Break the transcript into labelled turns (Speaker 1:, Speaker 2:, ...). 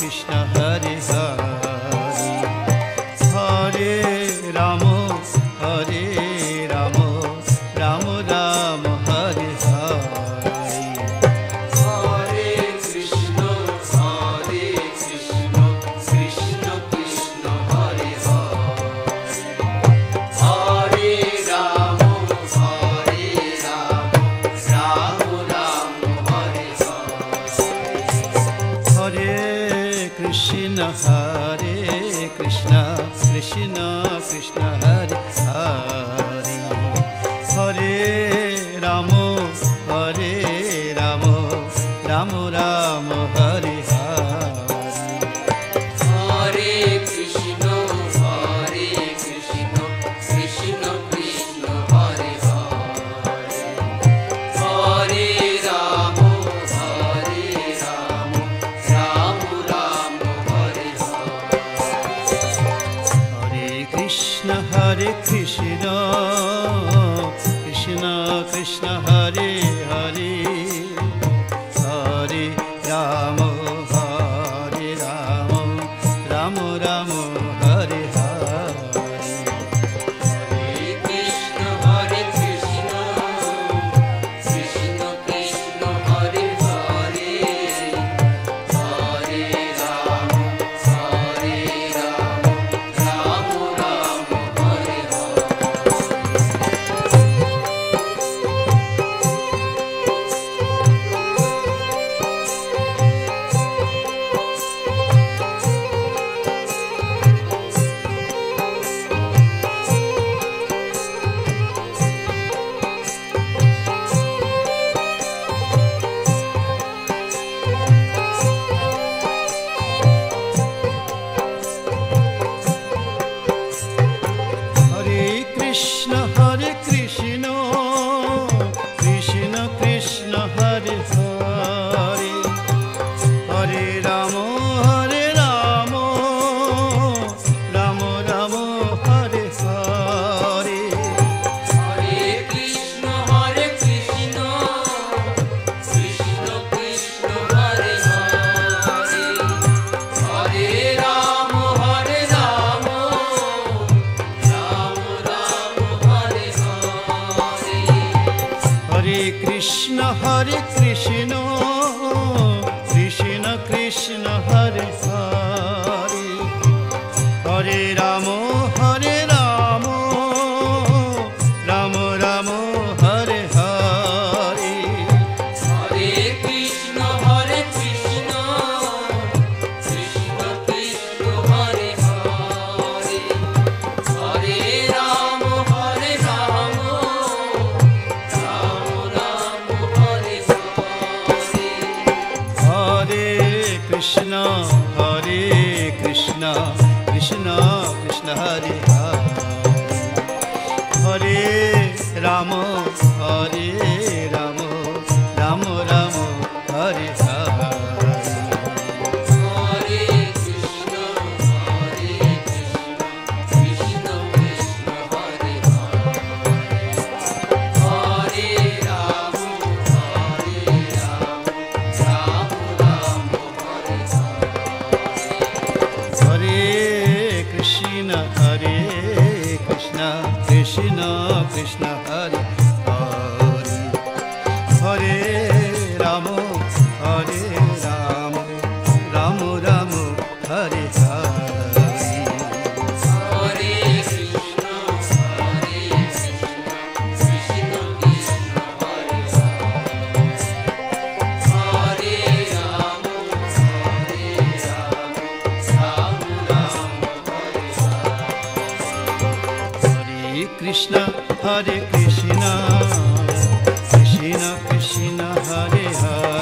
Speaker 1: Krishna Hare Hare Hare Rama Hare Rama Rama Rama Hare Hare Hare Krishna Krishna Krishna Hare Hare Hare Rama Hare Rama Rama Rama Hare Hare Hare Krishna Krishna Krishna Hare Hare Hare Rama Hare Rama Rama Rama Hare Hare Hare Krishna Krishna Krishna Hare Hare Hare Rama Hare Rama Rama Rama Hare Hare Krishna Krishna Krishna Hare Hare Hare Rama Hare Rama Rama Rama Hare Hare Hare Krishna Krishna Krishna Hare Hare Hare Rama Hare Rama Rama Rama Hare Hare Krishna Krishna Krishna Hare Hare Hare Rama Hare Rama Rama Rama Hare Hare Hare Krishna Krishna Krishna Hare Hare Hare Rama Hare Rama Hare Krishna Krishna Krishna Hare Hare Hare Rama Hare Rama Rama Rama Hare Hare Hare Krishna Krishna Krishna Hare Hare Hare Rama Hare Rama Hare Krishna Krishna Krishna Hare Hare Hare Rama Hare Rama Rama Rama Hare Hare Hare Krishna Krishna Krishna Hare Hare Hare Rama Hare Rama Rama Rama Hare Hare Krishna Krishna Krishna Hare Hare Hare Rama Hare Rama Rama Rama Hare Hare Hare Krishna Krishna Krishna Hare Hare Rama Hare Rama Rama Rama Hare Hare Krishna Krishna Krishna Hare Hare